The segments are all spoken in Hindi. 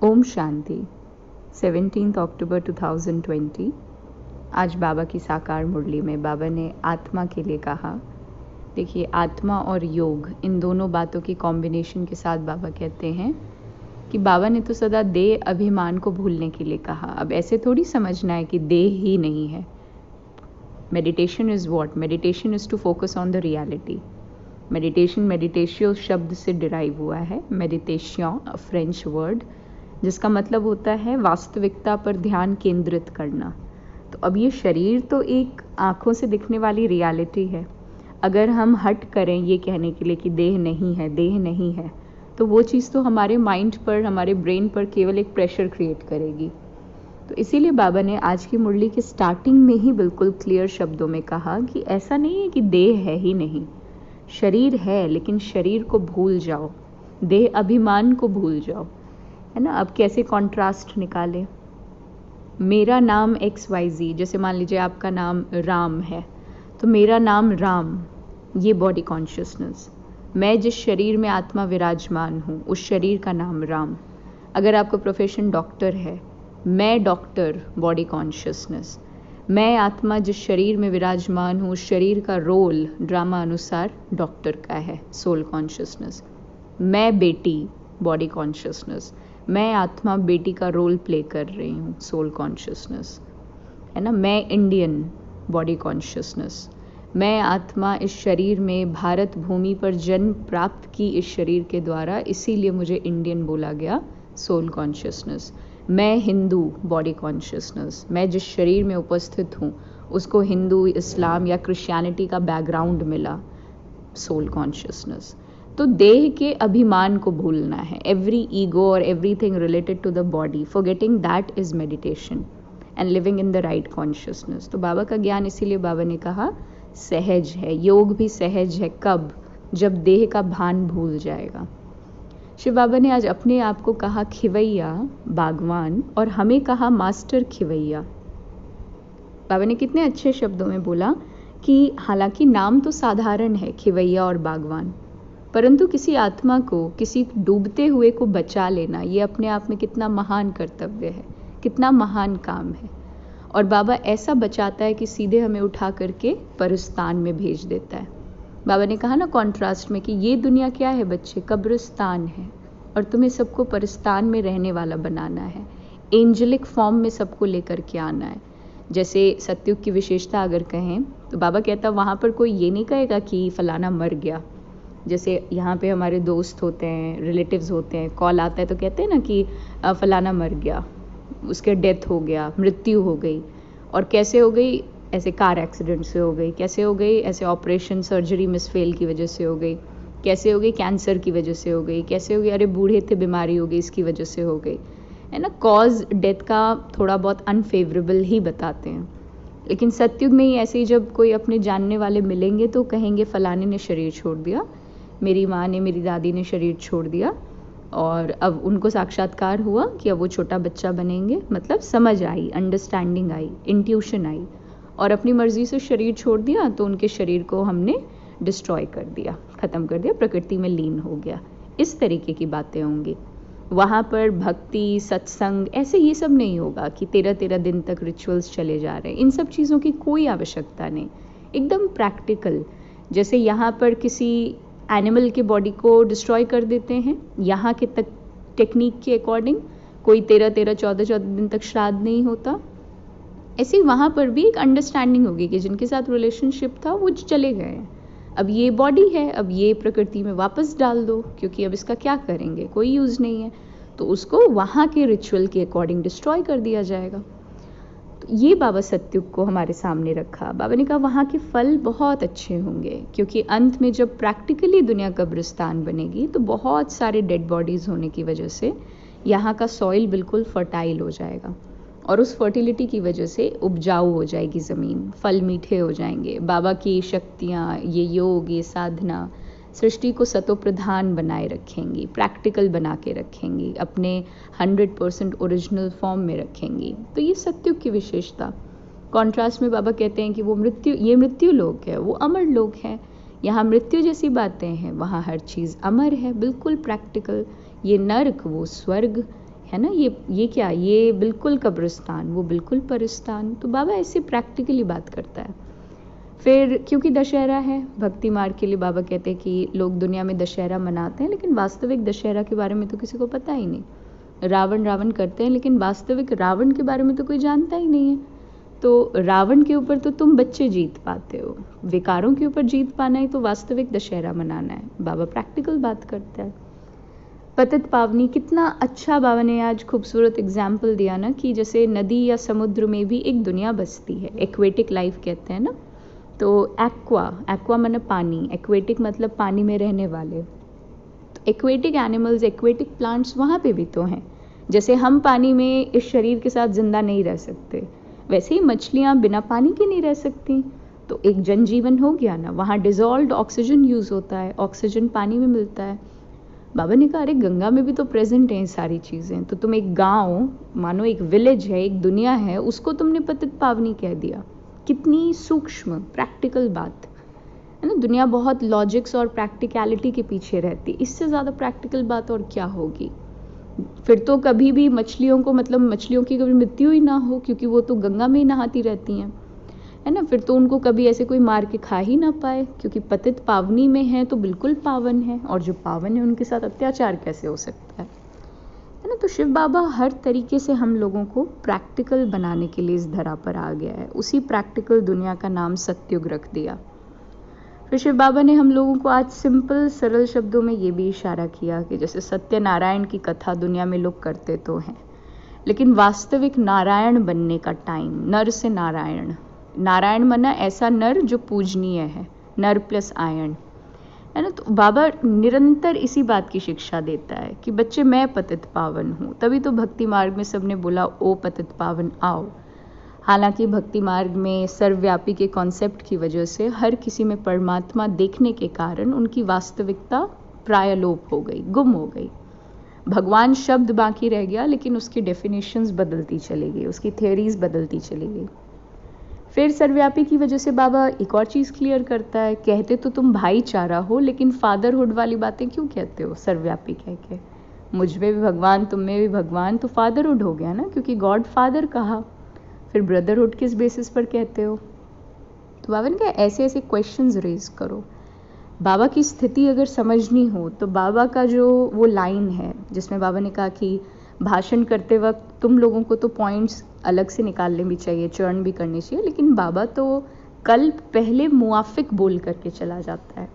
ओम शांति। 17 अक्टूबर 2020। आज बाबा की साकार मुरली में बाबा ने आत्मा के लिए कहा। देखिए, आत्मा और योग, इन दोनों बातों की कॉम्बिनेशन के साथ बाबा कहते हैं कि बाबा ने तो सदा देह अभिमान को भूलने के लिए कहा। अब ऐसे थोड़ी समझना है कि देह ही नहीं है। Meditation is what? Meditation is to focus on the reality. Meditation मेडिटेशियो शब्द से डिराइव हुआ है। मेडिटेशन, अ फ्रेंच वर्ड, जिसका मतलब होता है वास्तविकता पर ध्यान केंद्रित करना। तो अब ये शरीर तो एक आँखों से दिखने वाली रियलिटी है। अगर हम हट करें ये कहने के लिए कि देह नहीं है, देह नहीं है, तो वो चीज़ तो हमारे माइंड पर, हमारे ब्रेन पर केवल एक प्रेशर क्रिएट करेगी। तो इसीलिए बाबा ने आज की मुरली के स्टार्टिंग में ही बिल्कुल क्लियर शब्दों में कहा कि ऐसा नहीं है कि देह है ही नहीं, शरीर है, लेकिन शरीर को भूल जाओ, देह अभिमान को भूल जाओ, है ना। अब कैसे कॉन्ट्रास्ट निकालें? मेरा नाम XYZ, जैसे मान लीजिए आपका नाम राम है, तो मेरा नाम राम, ये बॉडी कॉन्शियसनेस। मैं जिस शरीर में आत्मा विराजमान हूँ, उस शरीर का नाम राम। अगर आपका प्रोफेशन डॉक्टर है, मैं डॉक्टर, बॉडी कॉन्शियसनेस। मैं आत्मा जिस शरीर में विराजमान हूँ, उस शरीर का रोल ड्रामा अनुसार डॉक्टर का है, सोल कॉन्शियसनेस। मैं बेटी, बॉडी कॉन्शियसनेस। मैं आत्मा बेटी का रोल प्ले कर रही हूँ, सोल कॉन्शियसनेस, है ना। मैं इंडियन, बॉडी कॉन्शियसनेस। मैं आत्मा इस शरीर में भारत भूमि पर जन्म प्राप्त की इस शरीर के द्वारा, इसीलिए मुझे इंडियन बोला गया, सोल कॉन्शियसनेस। मैं हिंदू, बॉडी कॉन्शियसनेस। मैं जिस शरीर में उपस्थित हूँ उसको हिंदू, इस्लाम या क्रिश्चियनिटी का बैकग्राउंड मिला, सोल कॉन्शियसनेस। तो देह के अभिमान को भूलना है। एवरी ईगो और everything related to the body, forgetting that is meditation and living in the right consciousness. तो बाबा का ज्ञान, इसीलिए बाबा ने कहा सहज है। योग भी सहज है। कब? जब देह का भान भूल जाएगा। शिव बाबा ने आज अपने आप को कहा खिवैया, बागवान, और हमें कहा मास्टर खिवैया। बाबा ने कितने अच्छे शब्दों में बोला कि हालांकि नाम तो साधारण है, खिवैया और बागवान, परंतु किसी आत्मा को, किसी डूबते हुए को बचा लेना, ये अपने आप में कितना महान कर्तव्य है, कितना महान काम है। और बाबा ऐसा बचाता है कि सीधे हमें उठा करके परस्तान में भेज देता है। बाबा ने कहा ना कॉन्ट्रास्ट में कि ये दुनिया क्या है बच्चे? कब्रिस्तान है, और तुम्हें सबको परस्तान में रहने वाला बनाना है। एंजलिक फॉर्म में सबको लेकर के आना है। जैसे सतयुग की विशेषता अगर कहें तो बाबा कहता वहाँ पर कोई ये नहीं कहेगा कि फलाना मर गया। जैसे यहाँ पे हमारे दोस्त होते हैं, रिलेटिव्स होते हैं, कॉल आता है तो कहते हैं ना कि फलाना मर गया, उसके डेथ हो गया, मृत्यु हो गई। और कैसे हो गई? ऐसे कार एक्सीडेंट से हो गई। कैसे हो गई? ऐसे ऑपरेशन, सर्जरी मिसफेल की वजह से हो गई। कैसे हो गई? कैंसर की वजह से हो गई। कैसे हो गई? अरे बूढ़े थे, बीमारी हो गई, इसकी वजह से हो गई, है ना। कॉज डेथ का थोड़ा बहुत अनफेवरेबल ही बताते हैं। लेकिन सतयुग में ही ऐसे ही जब कोई अपने जानने वाले मिलेंगे तो कहेंगे फलाने ने शरीर छोड़ दिया, मेरी माँ ने, मेरी दादी ने शरीर छोड़ दिया, और अब उनको साक्षात्कार हुआ कि अब वो छोटा बच्चा बनेंगे। मतलब समझ आई, अंडरस्टैंडिंग आई, इंट्यूशन आई, और अपनी मर्जी से शरीर छोड़ दिया तो उनके शरीर को हमने डिस्ट्रॉय कर दिया, ख़त्म कर दिया, प्रकृति में लीन हो गया। इस तरीके की बातें होंगी वहाँ पर। भक्ति, सत्संग, ऐसे ये सब नहीं होगा कि 13-13 दिन तक रिचुअल्स चले जा रहे हैं। इन सब चीज़ों की कोई आवश्यकता नहीं। एकदम प्रैक्टिकल। जैसे यहाँ पर किसी एनिमल के बॉडी को डिस्ट्रॉय कर देते हैं, यहाँ के तक टेक्निक के अकॉर्डिंग कोई 13-13, 14-14 दिन तक श्राद्ध नहीं होता। ऐसे ही वहाँ पर भी एक अंडरस्टैंडिंग होगी कि जिनके साथ रिलेशनशिप था वो चले गए हैं, अब ये बॉडी है, अब ये प्रकृति में वापस डाल दो, क्योंकि अब इसका क्या करेंगे, कोई यूज़ नहीं है, तो उसको वहाँ के रिचुअल के अकॉर्डिंग डिस्ट्रॉय कर दिया जाएगा। तो ये बाबा सतयुग को हमारे सामने रखा। बाबा ने कहा वहाँ के फल बहुत अच्छे होंगे, क्योंकि अंत में जब प्रैक्टिकली दुनिया कब्रिस्तान बनेगी तो बहुत सारे डेड बॉडीज़ होने की वजह से यहाँ का सॉइल बिल्कुल फर्टाइल हो जाएगा, और उस फर्टिलिटी की वजह से उपजाऊ हो जाएगी ज़मीन, फल मीठे हो जाएंगे। बाबा की शक्तियाँ, ये योग, ये साधना सृष्टि को सतोप्रधान बनाए रखेंगी, प्रैक्टिकल बना के रखेंगी, अपने 100% ओरिजिनल फॉर्म में रखेंगी। तो ये सतयुग की विशेषता। कॉन्ट्रास्ट में बाबा कहते हैं कि वो मृत्यु, ये मृत्यु लोक है, वो अमर लोक है। यहाँ मृत्यु जैसी बातें हैं, वहाँ हर चीज़ अमर है, बिल्कुल प्रैक्टिकल। ये नर्क, वो स्वर्ग, है ना, ये क्या, ये बिल्कुल कब्रिस्तान, वो बिल्कुल परिस्तान। तो बाबा ऐसे प्रैक्टिकली बात करता है। फिर क्योंकि दशहरा है, भक्ति मार्ग के लिए बाबा कहते हैं कि लोग दुनिया में दशहरा मनाते हैं, लेकिन वास्तविक दशहरा के बारे में तो किसी को पता ही नहीं। रावण रावण करते हैं, लेकिन वास्तविक रावण के बारे में तो कोई जानता ही नहीं है। तो रावण के ऊपर तो तुम बच्चे जीत पाते हो, विकारों के ऊपर जीत पाना है तो वास्तविक दशहरा मनाना है। बाबा प्रैक्टिकल बात करता है। पतित पावनी, कितना अच्छा बाबा ने आज खूबसूरत एग्जाम्पल दिया ना, कि जैसे नदी या समुद्र में भी एक दुनिया बसती है, एक्वेटिक लाइफ कहते हैं ना। तो एक्वा मतलब पानी, एक्वेटिक मतलब पानी में रहने वाले। तो एक्वेटिक एनिमल्स, एक्वेटिक प्लांट्स वहाँ पे भी तो हैं। जैसे हम पानी में इस शरीर के साथ जिंदा नहीं रह सकते, वैसे ही मछलियाँ बिना पानी के नहीं रह सकती। तो एक जनजीवन हो गया ना, वहाँ डिजॉल्व्ड ऑक्सीजन यूज़ होता है, ऑक्सीजन पानी में मिलता है। बाबा ने कहा अरे गंगा में भी तो प्रेजेंट हैं सारी चीज़ें। तो तुम एक गांव मानो, एक विलेज है, एक दुनिया है, उसको तुमने पतित पावनी कह दिया। कितनी सूक्ष्म प्रैक्टिकल बात है ना। दुनिया बहुत लॉजिक्स और प्रैक्टिकलिटी के पीछे रहती, इससे ज़्यादा प्रैक्टिकल बात और क्या होगी। फिर तो कभी भी मछलियों को, मतलब मछलियों की कभी मृत्यु ही ना हो, क्योंकि वो तो गंगा में ही नहाती रहती हैं, है ना। फिर तो उनको कभी ऐसे कोई मार के खा ही ना पाए, क्योंकि पतित पावनी में है तो बिल्कुल पावन है, और जो पावन है उनके साथ अत्याचार कैसे हो सकता है ना। तो शिव बाबा हर तरीके से हम लोगों को प्रैक्टिकल बनाने के लिए इस धरा पर आ गया है। उसी प्रैक्टिकल दुनिया का नाम सत्युग रख दिया। फिर शिव बाबा ने हम लोगों को आज सिंपल सरल शब्दों में ये भी इशारा किया कि जैसे सत्यनारायण की कथा दुनिया में लोग करते तो हैं, लेकिन वास्तविक नारायण बनने का टाइम, नर से नारायण, नारायण मना ऐसा नर जो पूजनीय है, नर प्लस आयन, है ना। तो बाबा निरंतर इसी बात की शिक्षा देता है कि बच्चे मैं पतित पावन हूँ। तभी तो भक्ति मार्ग में सबने बोला ओ पतित पावन आओ। हालांकि भक्ति मार्ग में सर्वव्यापी के कॉन्सेप्ट की वजह से हर किसी में परमात्मा देखने के कारण उनकी वास्तविकता प्राय लोप हो गई, गुम हो गई। भगवान शब्द बाकी रह गया, लेकिन उसकी डेफिनेशंस बदलती चली गई, उसकी थियोरीज बदलती चली गई। फिर सर्वव्यापी की वजह से बाबा एक और चीज़ क्लियर करता है, कहते तो तुम भाईचारा हो, लेकिन फादरहुड वाली बातें क्यों कहते हो सर्वव्यापी कह के। मुझ में भी भगवान, तुम में भी भगवान, तो फादरहुड हो गया ना, क्योंकि गॉड फादर कहा। फिर ब्रदरहुड किस बेसिस पर कहते हो। तो बाबा ने कहा ऐसे ऐसे क्वेश्चंस रेज करो। बाबा की स्थिति अगर समझनी हो तो बाबा का जो वो लाइन है जिसमें बाबा ने कहा कि भाषण करते वक्त तुम लोगों को तो पॉइंट्स अलग से निकालने भी चाहिए, चर्न भी करनी चाहिए, लेकिन बाबा तो कल पहले मुआफिक बोल करके चला जाता है।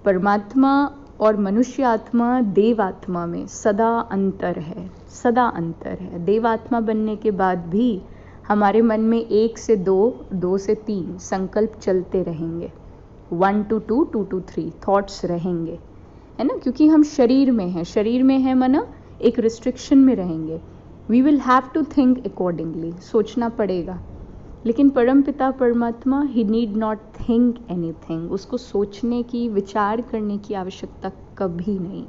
परमात्मा और मनुष्य आत्मा, देव आत्मा में सदा अंतर है, सदा अंतर है। देवात्मा बनने के बाद भी हमारे मन में 1 से 2, 2 से 3 संकल्प चलते रहेंगे, 1 to 2, 2 to 3 थॉट्स रहेंगे, है ना। क्योंकि हम शरीर में हैं, शरीर में है मना एक रिस्ट्रिक्शन में रहेंगे। We will have to think accordingly, सोचना पड़ेगा। लेकिन परम पिता परमात्मा, he need not think anything, उसको सोचने की, विचार करने की आवश्यकता कभी नहीं।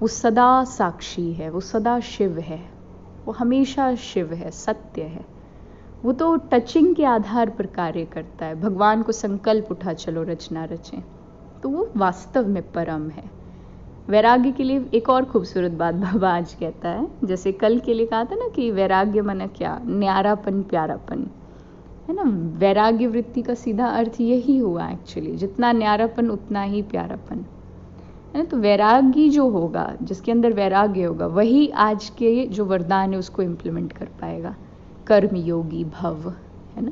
वो सदा साक्षी है, वो सदा शिव है, वो हमेशा शिव है, सत्य है। वो तो टचिंग के आधार पर कार्य करता है। भगवान को संकल्प उठा चलो रचना रचें, तो वो वास्तव में परम है। वैराग्य के लिए एक और खूबसूरत बात बाबा आज कहता है, जैसे कल के लिए कहा था ना कि वैराग्य माना क्या, न्यारापन, प्यारापन, है ना। वैराग्य वृत्ति का सीधा अर्थ यही हुआ एक्चुअली, जितना न्यारापन उतना ही प्यारापन, है ना। तो वैरागी जो होगा, जिसके अंदर वैराग्य होगा, वही आज के जो वरदान है उसको इम्प्लीमेंट कर पाएगा। कर्म योगी भव, है ना।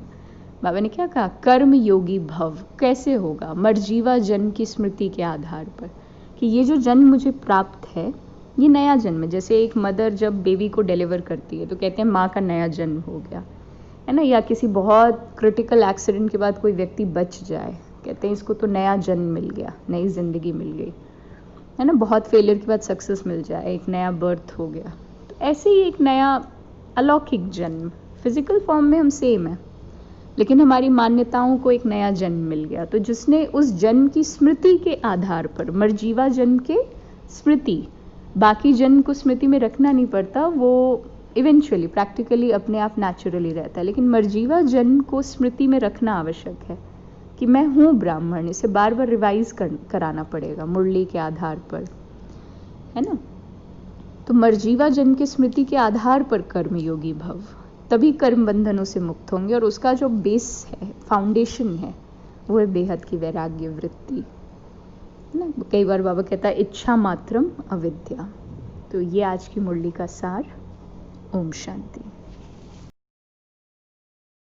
बाबा ने क्या कहा, कर्म योगी भव कैसे होगा, मरजीवा जन्म की स्मृति के आधार पर, कि ये जो जन्म मुझे प्राप्त है ये नया जन्म है। जैसे एक मदर जब बेबी को डिलीवर करती है तो कहते हैं माँ का नया जन्म हो गया, है ना। या किसी बहुत क्रिटिकल एक्सीडेंट के बाद कोई व्यक्ति बच जाए, कहते हैं इसको तो नया जन्म मिल गया, नई जिंदगी मिल गई, है ना। बहुत फेलियर के बाद सक्सेस मिल जाए, एक नया बर्थ हो गया। तो ऐसे ही एक नया अलौकिक जन्म, फिजिकल फॉर्म में हम सेम है, लेकिन हमारी मान्यताओं को एक नया जन्म मिल गया। तो जिसने उस जन्म की स्मृति के आधार पर, मरजीवा जन्म के स्मृति, बाकी जन्म को स्मृति में रखना नहीं पड़ता, वो इवेंचुअली प्रैक्टिकली अपने आप नेचुरली रहता है, लेकिन मरजीवा जन्म को स्मृति में रखना आवश्यक है कि मैं हूँ ब्राह्मण। इसे बार बार रिवाइज कराना पड़ेगा मुरली के आधार पर, है ना। तो मरजीवा जन की स्मृति के आधार पर कर्मयोगी भव, तभी कर्म बंधनों से मुक्त होंगे। और उसका जो बेस है, फाउंडेशन है, वो है बेहद की वैराग्य वृत्ति ना। कई बार बाबा कहता है इच्छा मात्रम अविद्या। तो ये आज की मुरली का सार। ओम शांति।